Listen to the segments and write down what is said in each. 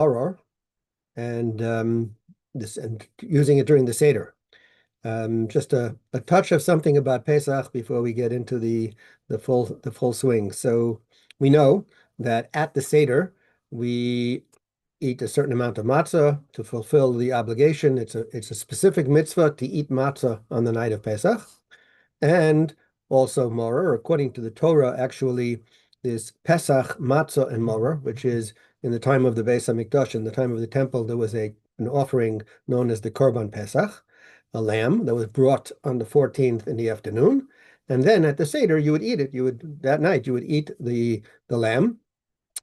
Maror, and this and using it during the Seder. Just a touch of something about Pesach before we get into the full swing. So we know that at the Seder we eat a certain amount of matzah to fulfill the obligation. It's a specific mitzvah to eat matzah on the night of Pesach. And also Maror, according to the Torah, actually, this Pesach, Matzoh and Maror, which is in the time of the Beis HaMikdash, in the time of the temple, there was an offering known as the Korban Pesach, a lamb that was brought on the 14th in the afternoon. And then at the Seder, you would eat it. That night, you would eat the lamb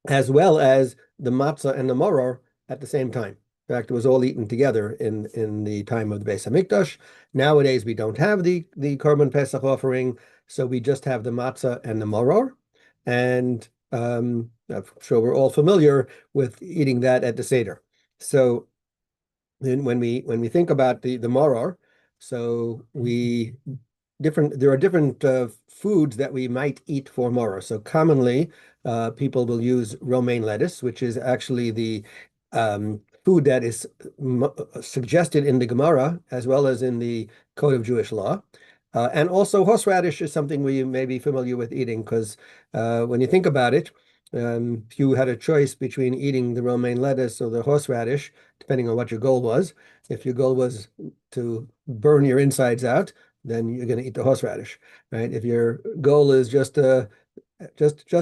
as well as the matzah and the maror at the same time. In fact, it was all eaten together in the time of the Beis Hamikdash. Nowadays, we don't have the Korban Pesach offering, so we just have the matzah and the maror. And I'm sure we're all familiar with eating that at the Seder. So then when we think about the maror, so there are different foods that we might eat for maror. So commonly, people will use romaine lettuce, which is actually the food that is suggested in the Gemara as well as in the Code of Jewish Law. And also horseradish is something we may be familiar with eating because when you think about it, if you had a choice between eating the romaine lettuce or the horseradish, depending on what your goal was, if your goal was to burn your insides out, then you're going to eat the horseradish, right? If your goal is just to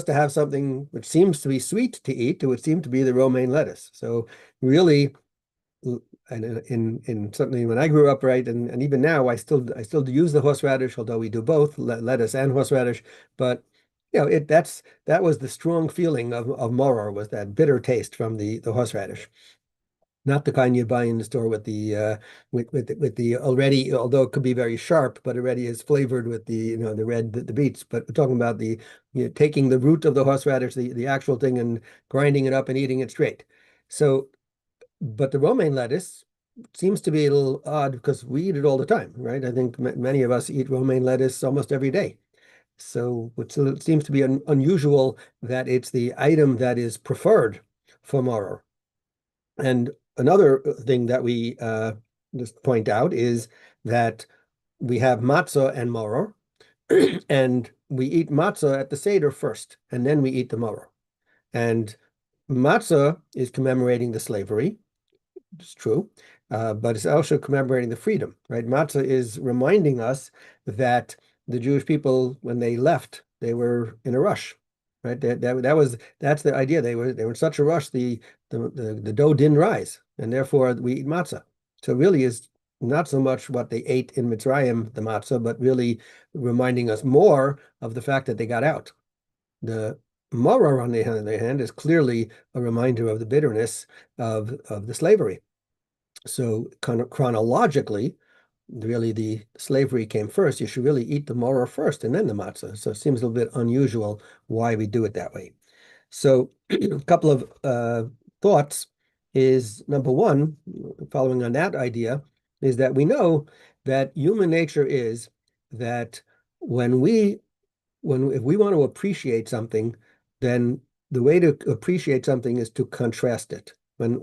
have something which seems to be sweet to eat, it would seem to be the romaine lettuce. So really, and in certainly when I grew up, right, and even now, I still use the horseradish, although we do both lettuce and horseradish. But that was the strong feeling of maror, was that bitter taste from the horseradish. Not the kind you buy in the store with the already, although it could be very sharp, but already is flavored with the beets. But we're talking about taking the root of the horseradish, the actual thing, and grinding it up and eating it straight. So, but the romaine lettuce seems to be a little odd because we eat it all the time, right? I think many of us eat romaine lettuce almost every day. So it seems to be unusual that it's the item that is preferred for maror. And another thing that we just point out is that we have matzah and maror, and we eat matzah at the Seder first, and then we eat the maror. And matzah is commemorating the slavery, it's true, but it's also commemorating the freedom, right? Matzah is reminding us that the Jewish people, when they left, they were in a rush, right? That's the idea. They were in such a rush, the dough didn't rise, and therefore we eat matzah. So it really is not so much what they ate in Mitzrayim, the matzah, but really reminding us more of the fact that they got out. The maror, on the other hand, is clearly a reminder of the bitterness of the slavery. So kind of chronologically, really the slavery came first. You should really eat the maror first and then the matzah. So it seems a little bit unusual why we do it that way. So a couple of thoughts is, number one, following on that idea, is that we know that human nature is that if we want to appreciate something, then the way to appreciate something is to contrast it. When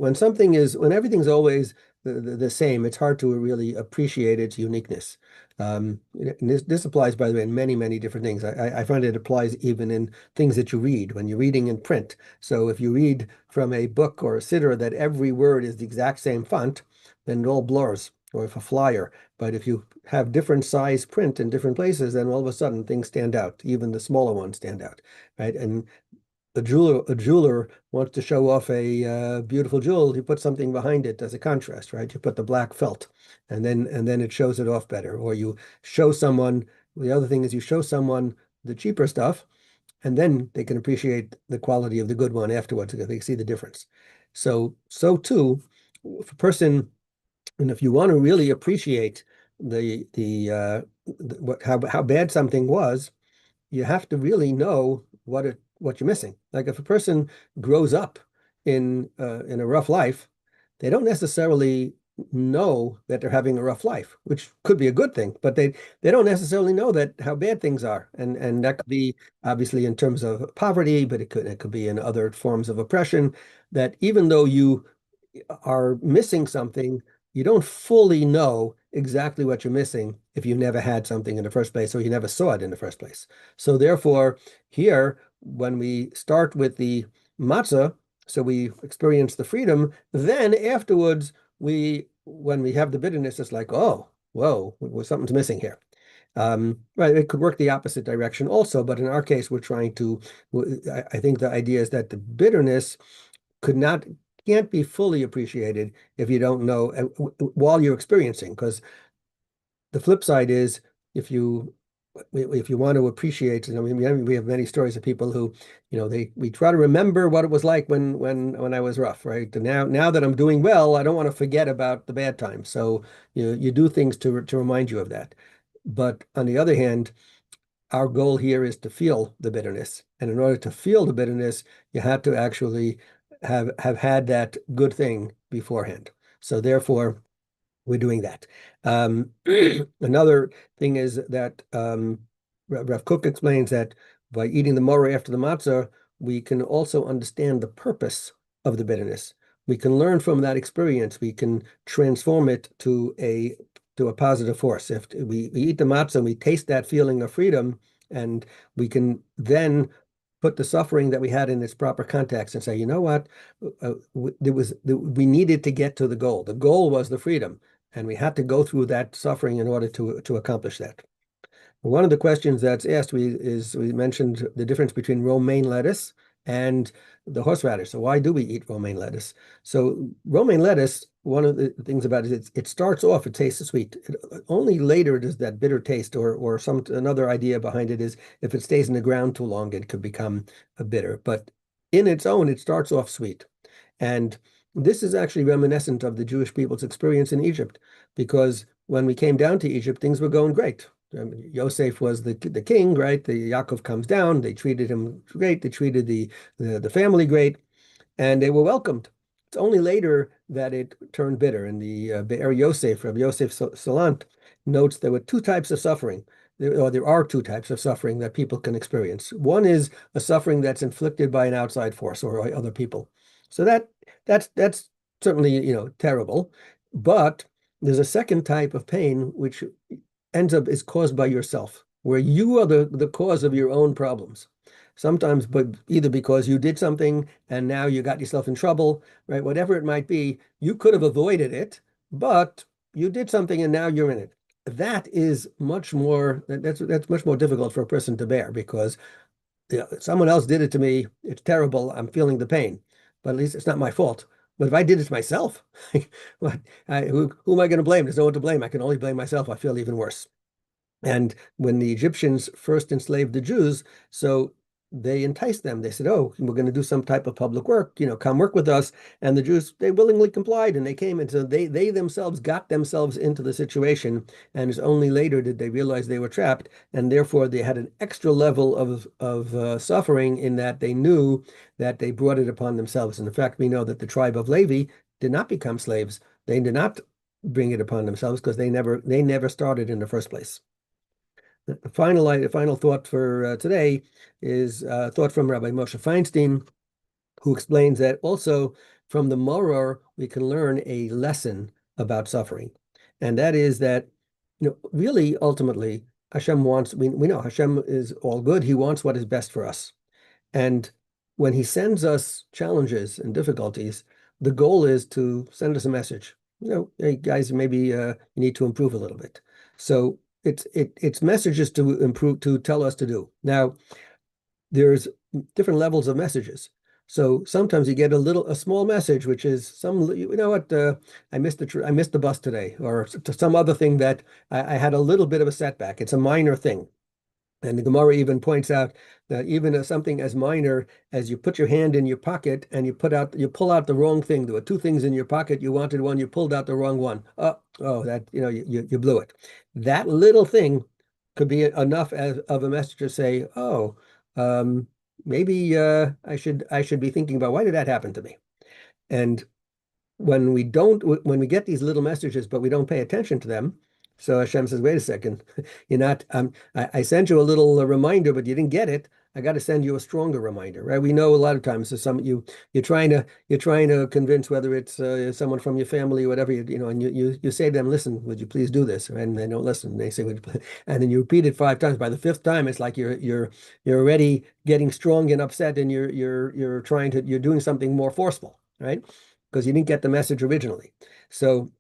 everything's always the same, it's hard to really appreciate its uniqueness. This applies, by the way, in many, many different things. I find it applies even in things that you read, when you're reading in print. So if you read from a book or a siddur that every word is the exact same font, then it all blurs, or if a flyer. But if you have different size print in different places, then all of a sudden things stand out. Even the smaller ones stand out, right? And a jeweler wants to show off a beautiful jewel, you put something behind it as a contrast, right? You put the black felt, and then it shows it off better. Or you show someone, the other thing is you show someone the cheaper stuff, and then they can appreciate the quality of the good one afterwards because they see the difference. So too, if a person, and if you want to really appreciate how bad something was, you have to really know what you're missing. Like if a person grows up in a rough life, they don't necessarily know that they're having a rough life, which could be a good thing, but they don't necessarily know that how bad things are, and that could be obviously in terms of poverty, but it could be in other forms of oppression. that even though you are missing something, you don't fully know exactly what you're missing if you never had something in the first place or you never saw it in the first place. So therefore, here, when we start with the matzah, so we experience the freedom, then afterwards, when we have the bitterness, it's like, oh, whoa, something's missing here. Right, it could work the opposite direction also, but in our case, we're trying to, I think the idea is that the bitterness could not can't be fully appreciated if you don't know while you're experiencing, because the flip side is if you want to appreciate, we have many stories of people who, we try to remember what it was like when I was rough, right? And now that I'm doing well, I don't want to forget about the bad times. So you do things to remind you of that. But on the other hand, our goal here is to feel the bitterness. And in order to feel the bitterness, you have to actually have had that good thing beforehand. So therefore, we're doing that. Another thing is that Rav Kook explains that by eating the maror after the matzah, we can also understand the purpose of the bitterness. We can learn from that experience. We can transform it to a positive force. If we eat the matzah and we taste that feeling of freedom, and we can then put the suffering that we had in its proper context and say, you know what, we needed to get to the goal. The goal was the freedom, and we had to go through that suffering in order to accomplish that. One of the questions that's asked we mentioned the difference between romaine lettuce and the horseradish. So why do we eat romaine lettuce? So romaine lettuce, one of the things about it is it starts off, it tastes sweet. Only later does that bitter taste, or another idea behind it is if it stays in the ground too long, it could become a bitter. But in its own, it starts off sweet. And this is actually reminiscent of the Jewish people's experience in Egypt, because when we came down to Egypt, things were going great. Yosef was the king, right? The Yaakov comes down. They treated him great. They treated the family great, and they were welcomed. It's only later that it turned bitter. And the Be'er Yosef, Rabbi Yosef Salant, notes there were two types of suffering. There are two types of suffering that people can experience. One is a suffering that's inflicted by an outside force or other people. So that's certainly terrible. But there's a second type of pain which ends up is caused by yourself, where you are the cause of your own problems. Sometimes, but either because you did something and now you got yourself in trouble, right? Whatever it might be, you could have avoided it, but you did something and now you're in it. That is much more, that's much more difficult for a person to bear, because someone else did it to me. It's terrible. I'm feeling the pain, but at least it's not my fault. But if I did it to myself, who am I going to blame? There's no one to blame. I can only blame myself. I feel even worse. And when the Egyptians first enslaved the Jews, so they enticed them. They said, "Oh, we're going to do some type of public work. Come work with us." And the Jews, they willingly complied, and they came. And so they themselves got themselves into the situation. And it's only later did they realize they were trapped, and therefore they had an extra level of suffering in that they knew that they brought it upon themselves. And in fact, we know that the tribe of Levi did not become slaves. They did not bring it upon themselves because they never started in the first place. The final thought for today is a thought from Rabbi Moshe Feinstein, who explains that also from the Maror we can learn a lesson about suffering, and that is that really ultimately Hashem wants. We know Hashem is all good. He wants what is best for us, and when He sends us challenges and difficulties, the goal is to send us a message. Hey guys, maybe you need to improve a little bit. So it's messages to improve, to tell us to do. Now, there's different levels of messages. So sometimes you get a small message, which is I missed the bus today, or some other thing that I had a little bit of a setback. It's a minor thing. And the Gemara even points out that even something as minor as you put your hand in your pocket and you pull out the wrong thing. There were two things in your pocket. You wanted one, you pulled out the wrong one. That you blew it. That little thing could be enough of a message to say, maybe I should be thinking about why did that happen to me? And when we get these little messages, but we don't pay attention to them, so Hashem says, wait a second, I sent you a little reminder, but you didn't get it. I got to send you a stronger reminder, right? We know a lot of times there's some you're trying to convince whether it's someone from your family or whatever and you say to them, listen, would you please do this? And they don't listen. They say, would you please? And then you repeat it 5 times. By the fifth time, it's like you're already getting strong and upset, and you're doing something more forceful, right? Because you didn't get the message originally. So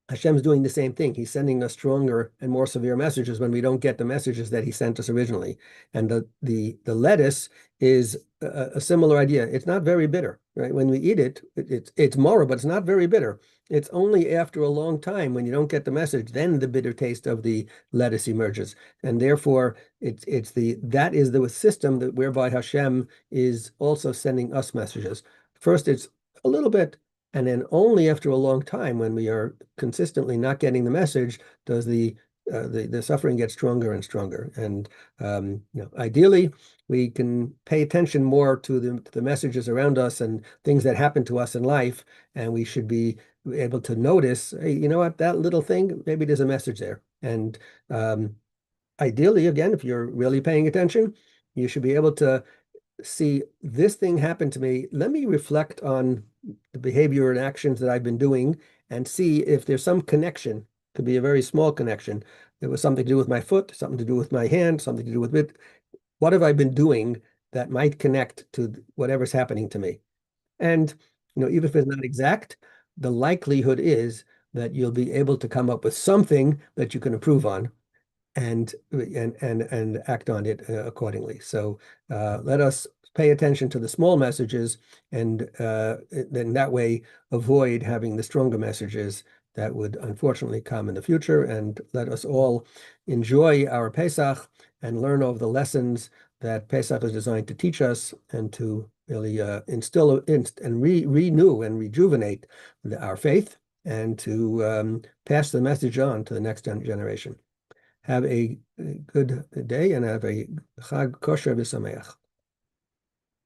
Hashem's doing the same thing. He's sending us stronger and more severe messages when we don't get the messages that he sent us originally. And the lettuce is a similar idea. It's not very bitter, right? When we eat it, it's maror, but it's not very bitter. It's only after a long time when you don't get the message, then the bitter taste of the lettuce emerges. And therefore, that is the system that whereby Hashem is also sending us messages. First, it's a little bit. And then only after a long time, when we are consistently not getting the message, does the suffering get stronger and stronger. And ideally, we can pay attention more to the messages around us and things that happen to us in life, and we should be able to notice, hey, you know what, that little thing, maybe there's a message there. And ideally, again, if you're really paying attention, you should be able to see this thing happen to me. Let me reflect on the behavior and actions that I've been doing and see if there's some connection. Could be a very small connection. It was something to do with my foot, something to do with my hand, something to do with it. What have I been doing that might connect to whatever's happening to me? And even if it's not exact, the likelihood is that you'll be able to come up with something that you can improve on and act on it accordingly. So let us pay attention to the small messages and then that way avoid having the stronger messages that would unfortunately come in the future. And let us all enjoy our Pesach and learn over the lessons that Pesach is designed to teach us and to really instill and renew and rejuvenate our faith and to pass the message on to the next generation. Have a good day and have a Chag Kosher V'Sameach.